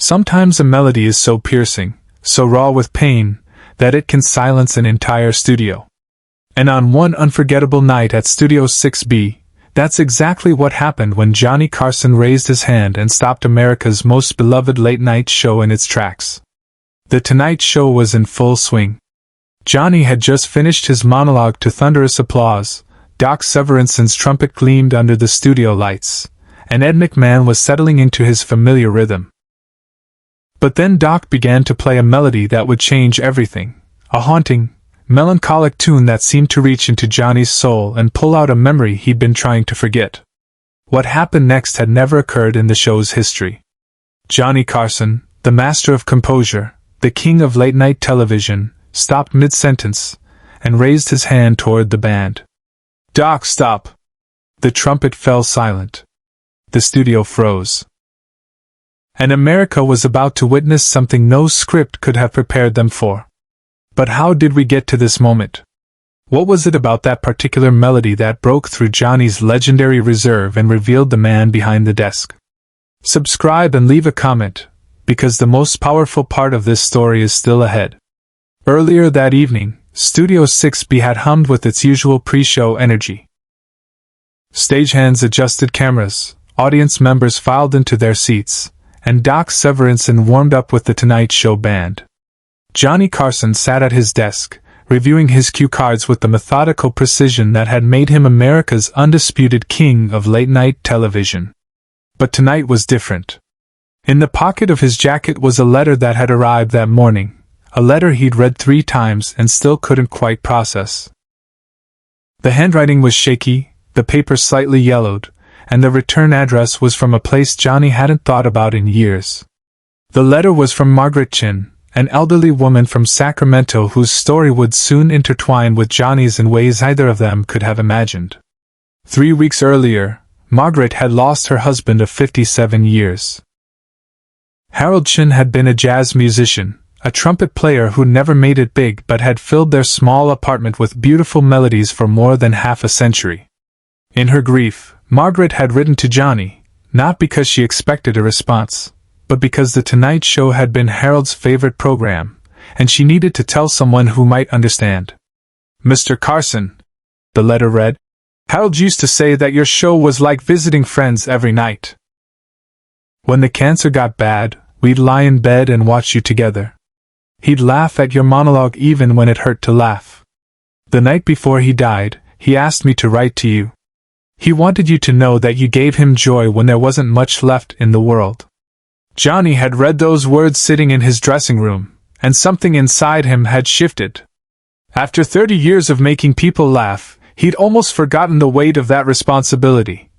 Sometimes a melody is so piercing, so raw with pain, that it can silence an entire studio. And on one unforgettable night at Studio 6B, that's exactly what happened when Johnny Carson raised his hand and stopped America's most beloved late-night show in its tracks. The Tonight Show was in full swing. Johnny had just finished his monologue to thunderous applause. Doc Severinsen's trumpet gleamed under the studio lights, and Ed McMahon was settling into his familiar rhythm. But then Doc began to play a melody that would change everything, a haunting, melancholic tune that seemed to reach into Johnny's soul and pull out a memory he'd been trying to forget. What happened next had never occurred in the show's history. Johnny Carson, the master of composure, the king of late-night television, stopped mid-sentence and raised his hand toward the band. "Doc, stop!" The trumpet fell silent. The studio froze. And America was about to witness something no script could have prepared them for. But how did we get to this moment? What was it about that particular melody that broke through Johnny's legendary reserve and revealed the man behind the desk? Subscribe and leave a comment, because the most powerful part of this story is still ahead. Earlier that evening, Studio 6B had hummed with its usual pre-show energy. Stagehands adjusted cameras, audience members filed into their seats, and Doc Severinsen warmed up with the Tonight Show band. Johnny Carson sat at his desk, reviewing his cue cards with the methodical precision that had made him America's undisputed king of late-night television. But tonight was different. In the pocket of his jacket was a letter that had arrived that morning, a letter he'd read 3 times and still couldn't quite process. The handwriting was shaky, the paper slightly yellowed, and the return address was from a place Johnny hadn't thought about in years. The letter was from Margaret Chin, an elderly woman from Sacramento whose story would soon intertwine with Johnny's in ways neither of them could have imagined. 3 weeks earlier, Margaret had lost her husband of 57 years. Harold Chin had been a jazz musician, a trumpet player who never made it big but had filled their small apartment with beautiful melodies for more than half a century. In her grief, Margaret had written to Johnny, not because she expected a response, but because The Tonight Show had been Harold's favorite program, and she needed to tell someone who might understand. "Mr. Carson," the letter read, "Harold used to say that your show was like visiting friends every night. When the cancer got bad, we'd lie in bed and watch you together. He'd laugh at your monologue even when it hurt to laugh. The night before he died, he asked me to write to you. He wanted you to know that you gave him joy when there wasn't much left in the world." Johnny had read those words sitting in his dressing room, and something inside him had shifted. After 30 years of making people laugh, he'd almost forgotten the weight of that responsibility.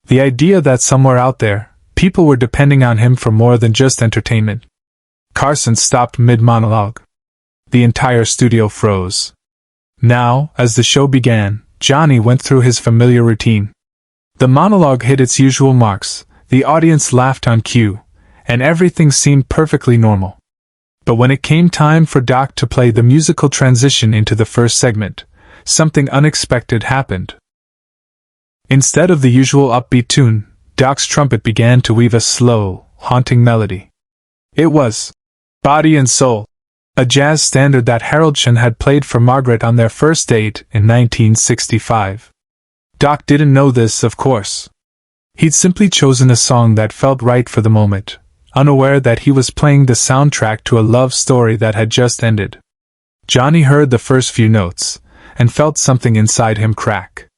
The idea that somewhere out there, people were depending on him for more than just entertainment. Carson stopped mid-monologue. The entire studio froze. Now, as the show began, Johnny went through his familiar routine. The monologue hit its usual marks, the audience laughed on cue, and everything seemed perfectly normal. But when it came time for Doc to play the musical transition into the first segment, something unexpected happened. Instead of the usual upbeat tune, Doc's trumpet began to weave a slow, haunting melody. It was Body and Soul, a jazz standard that Harold Chin had played for Margaret on their first date in 1965. Doc didn't know this, of course. He'd simply chosen a song that felt right for the moment, unaware that he was playing the soundtrack to a love story that had just ended. Johnny heard the first few notes, and felt something inside him crack.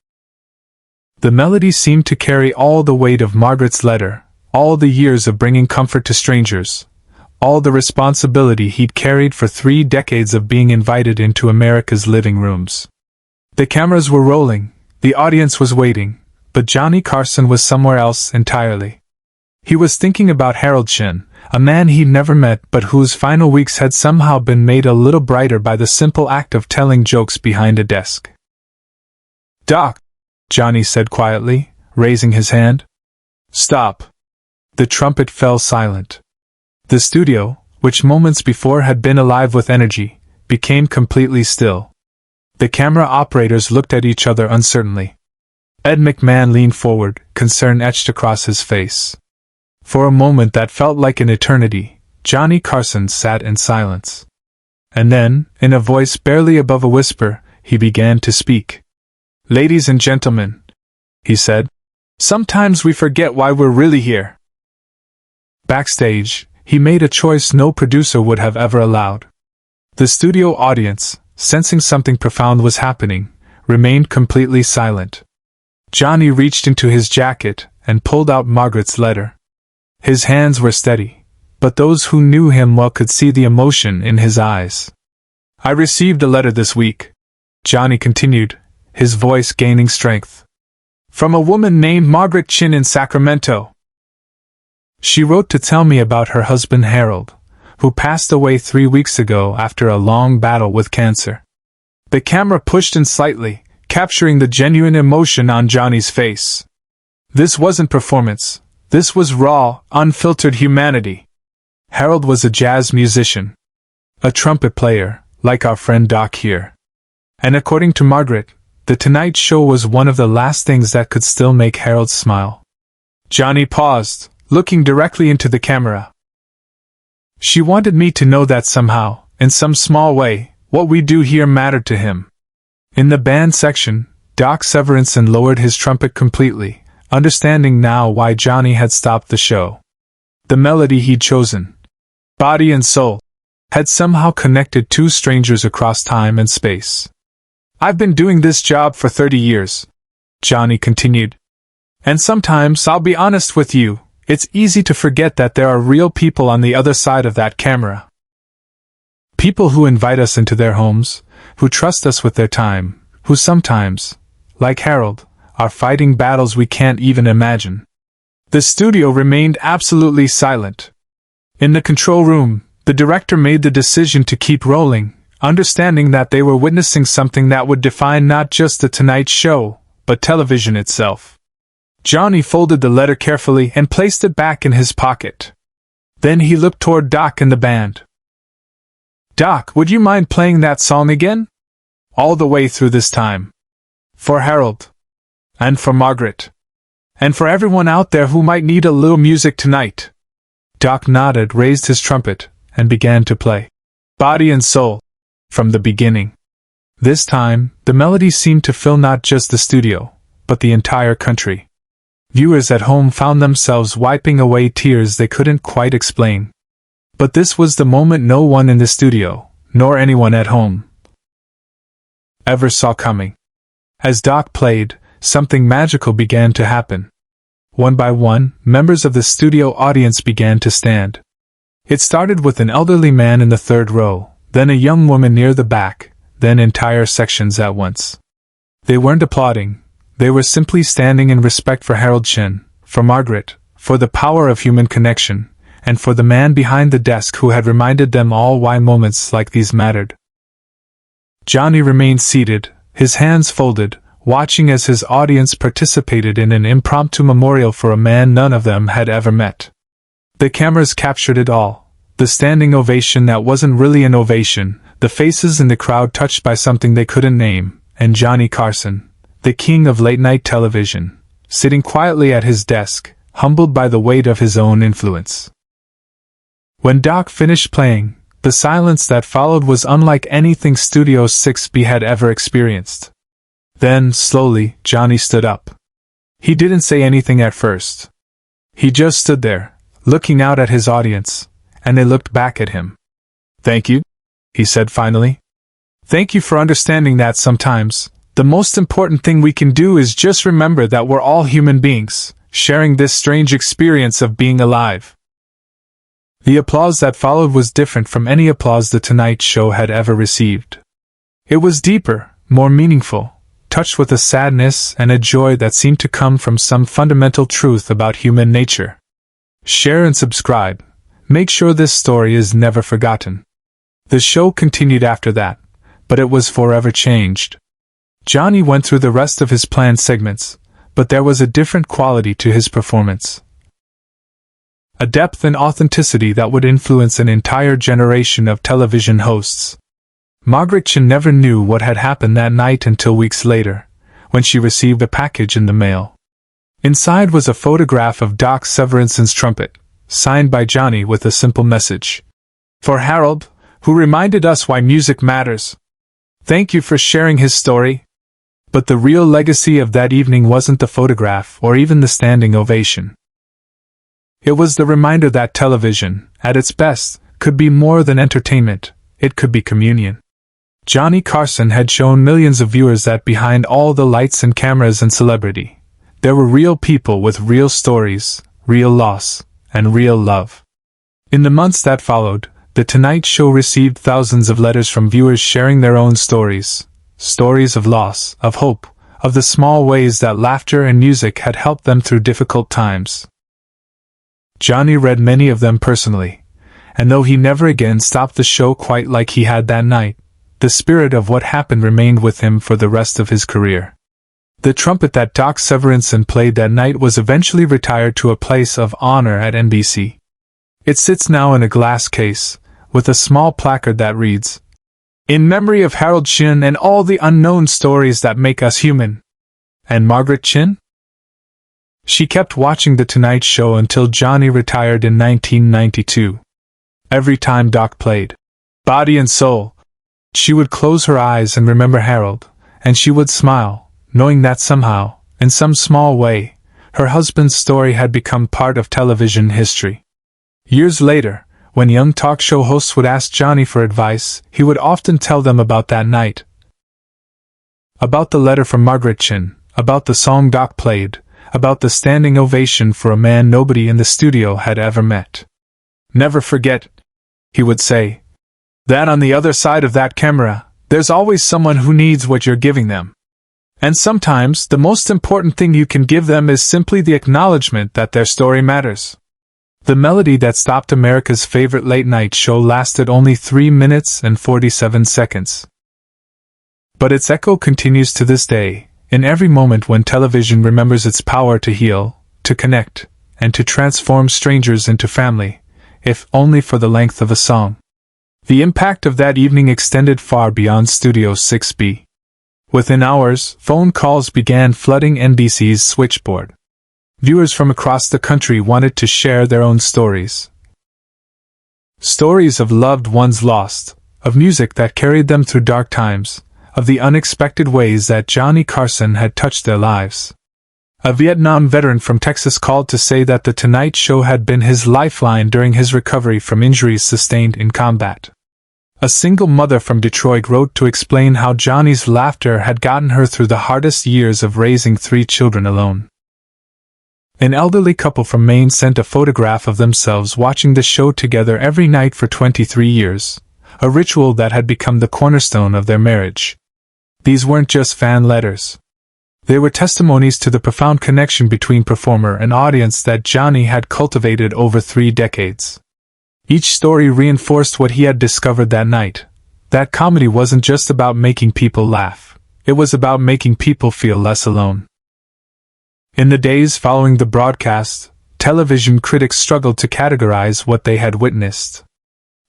The melody seemed to carry all the weight of Margaret's letter, all the years of bringing comfort to strangers, all the responsibility he'd carried for 3 decades of being invited into America's living rooms. The cameras were rolling, the audience was waiting, but Johnny Carson was somewhere else entirely. He was thinking about Harold Chin, a man he'd never met but whose final weeks had somehow been made a little brighter by the simple act of telling jokes behind a desk. "Doc," Johnny said quietly, raising his hand. "Stop." The trumpet fell silent. The studio, which moments before had been alive with energy, became completely still. The camera operators looked at each other uncertainly. Ed McMahon leaned forward, concern etched across his face. For a moment that felt like an eternity, Johnny Carson sat in silence. And then, in a voice barely above a whisper, he began to speak. "Ladies and gentlemen," he said, "sometimes we forget why we're really here." Backstage, he made a choice no producer would have ever allowed. The studio audience, sensing something profound was happening, remained completely silent. Johnny reached into his jacket and pulled out Margaret's letter. His hands were steady, but those who knew him well could see the emotion in his eyes. "I received a letter this week," Johnny continued, his voice gaining strength. "From a woman named Margaret Chin in Sacramento. She wrote to tell me about her husband Harold, who passed away 3 weeks ago after a long battle with cancer." The camera pushed in slightly, capturing the genuine emotion on Johnny's face. This wasn't performance. This was raw, unfiltered humanity. Harold was a jazz musician. A trumpet player, like our friend Doc here. And according to Margaret, The Tonight Show was one of the last things that could still make Harold smile. Johnny paused, looking directly into the camera. "She wanted me to know that somehow, in some small way, what we do here mattered to him." In the band section, Doc Severinsen lowered his trumpet completely, understanding now why Johnny had stopped the show. The melody he'd chosen, Body and Soul, had somehow connected two strangers across time and space. "I've been doing this job for 30 years, Johnny continued. "And sometimes, I'll be honest with you, it's easy to forget that there are real people on the other side of that camera. People who invite us into their homes, who trust us with their time, who sometimes, like Harold, are fighting battles we can't even imagine." The studio remained absolutely silent. In the control room, the director made the decision to keep rolling, understanding that they were witnessing something that would define not just The Tonight Show, but television itself. Johnny folded the letter carefully and placed it back in his pocket. Then he looked toward Doc and the band. "Doc, would you mind playing that song again? All the way through this time. For Harold. And for Margaret. And for everyone out there who might need a little music tonight." Doc nodded, raised his trumpet, and began to play Body and Soul from the beginning. This time, the melody seemed to fill not just the studio, but the entire country. Viewers at home found themselves wiping away tears they couldn't quite explain. But this was the moment no one in the studio, nor anyone at home, ever saw coming. As Doc played, something magical began to happen. One by one, members of the studio audience began to stand. It started with an elderly man in the third row, then a young woman near the back, then entire sections at once. They weren't applauding. They were simply standing in respect for Harold Chin, for Margaret, for the power of human connection, and for the man behind the desk who had reminded them all why moments like these mattered. Johnny remained seated, his hands folded, watching as his audience participated in an impromptu memorial for a man none of them had ever met. The cameras captured it all, the standing ovation that wasn't really an ovation, the faces in the crowd touched by something they couldn't name, and Johnny Carson, the king of late-night television, sitting quietly at his desk, humbled by the weight of his own influence. When Doc finished playing, the silence that followed was unlike anything Studio 6B had ever experienced. Then, slowly, Johnny stood up. He didn't say anything at first. He just stood there, looking out at his audience, and they looked back at him. "Thank you," he said finally. "Thank you for understanding that sometimes the most important thing we can do is just remember that we're all human beings, sharing this strange experience of being alive." The applause that followed was different from any applause The Tonight Show had ever received. It was deeper, more meaningful, touched with a sadness and a joy that seemed to come from some fundamental truth about human nature. Share and subscribe. Make sure this story is never forgotten. The show continued after that, but it was forever changed. Johnny went through the rest of his planned segments, but there was a different quality to his performance. A depth and authenticity that would influence an entire generation of television hosts. Margaret Chin never knew what had happened that night until weeks later, when she received a package in the mail. Inside was a photograph of Doc Severinsen's trumpet, signed by Johnny with a simple message. For Harold, who reminded us why music matters. Thank you for sharing his story. But the real legacy of that evening wasn't the photograph or even the standing ovation. It was the reminder that television, at its best, could be more than entertainment, it could be communion. Johnny Carson had shown millions of viewers that behind all the lights and cameras and celebrity, there were real people with real stories, real loss, and real love. In the months that followed, The Tonight Show received thousands of letters from viewers sharing their own stories. Stories of loss, of hope, of the small ways that laughter and music had helped them through difficult times. Johnny read many of them personally, and though he never again stopped the show quite like he had that night, the spirit of what happened remained with him for the rest of his career. The trumpet that Doc Severinsen played that night was eventually retired to a place of honor at NBC. It sits now in a glass case, with a small placard that reads, "In memory of Harold Shinn and all the unknown stories that make us human." And Margaret Chin? She kept watching The Tonight Show until Johnny retired in 1992. Every time Doc played Body and Soul, she would close her eyes and remember Harold, and she would smile, knowing that somehow, in some small way, her husband's story had become part of television history. Years later, when young talk show hosts would ask Johnny for advice, he would often tell them about that night. About the letter from Margaret Chin, about the song Doc played, about the standing ovation for a man nobody in the studio had ever met. "Never forget," he would say, "that on the other side of that camera, there's always someone who needs what you're giving them. And sometimes the most important thing you can give them is simply the acknowledgement that their story matters." The melody that stopped America's favorite late-night show lasted only 3 minutes and 47 seconds. But its echo continues to this day, in every moment when television remembers its power to heal, to connect, and to transform strangers into family, if only for the length of a song. The impact of that evening extended far beyond Studio 6B. Within hours, phone calls began flooding NBC's switchboard. Viewers from across the country wanted to share their own stories. Stories of loved ones lost, of music that carried them through dark times, of the unexpected ways that Johnny Carson had touched their lives. A Vietnam veteran from Texas called to say that The Tonight Show had been his lifeline during his recovery from injuries sustained in combat. A single mother from Detroit wrote to explain how Johnny's laughter had gotten her through the hardest years of raising 3 children alone. An elderly couple from Maine sent a photograph of themselves watching the show together every night for 23 years, a ritual that had become the cornerstone of their marriage. These weren't just fan letters. They were testimonies to the profound connection between performer and audience that Johnny had cultivated over 3 decades. Each story reinforced what he had discovered that night, that comedy wasn't just about making people laugh, it was about making people feel less alone. In the days following the broadcast, television critics struggled to categorize what they had witnessed.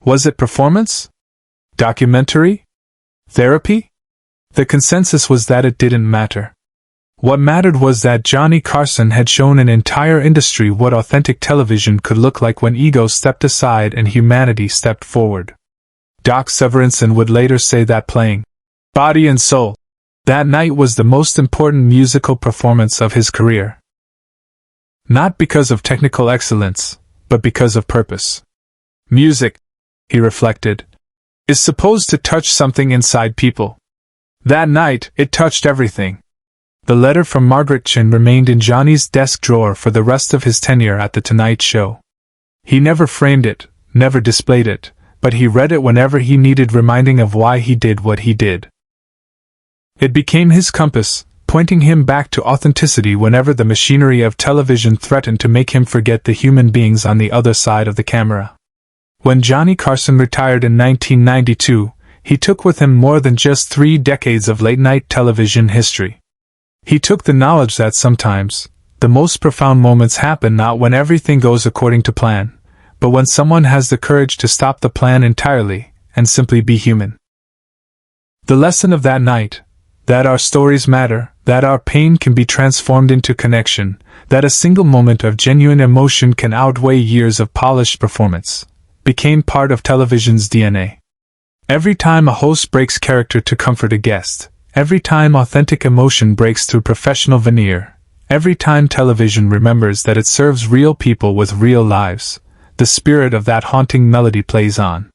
Was it performance? Documentary? Therapy? The consensus was that it didn't matter. What mattered was that Johnny Carson had shown an entire industry what authentic television could look like when ego stepped aside and humanity stepped forward. Doc Severinsen would later say that playing Body and Soul that night was the most important musical performance of his career. Not because of technical excellence, but because of purpose. Music, he reflected, is supposed to touch something inside people. That night, it touched everything. The letter from Margaret Chin remained in Johnny's desk drawer for the rest of his tenure at The Tonight Show. He never framed it, never displayed it, but he read it whenever he needed reminding of why he did what he did. It became his compass, pointing him back to authenticity whenever the machinery of television threatened to make him forget the human beings on the other side of the camera. When Johnny Carson retired in 1992, he took with him more than just 3 decades of late-night television history. He took the knowledge that sometimes, the most profound moments happen not when everything goes according to plan, but when someone has the courage to stop the plan entirely, and simply be human. The lesson of that night, that our stories matter, that our pain can be transformed into connection, that a single moment of genuine emotion can outweigh years of polished performance, became part of television's DNA. Every time a host breaks character to comfort a guest, every time authentic emotion breaks through professional veneer, every time television remembers that it serves real people with real lives, the spirit of that haunting melody plays on.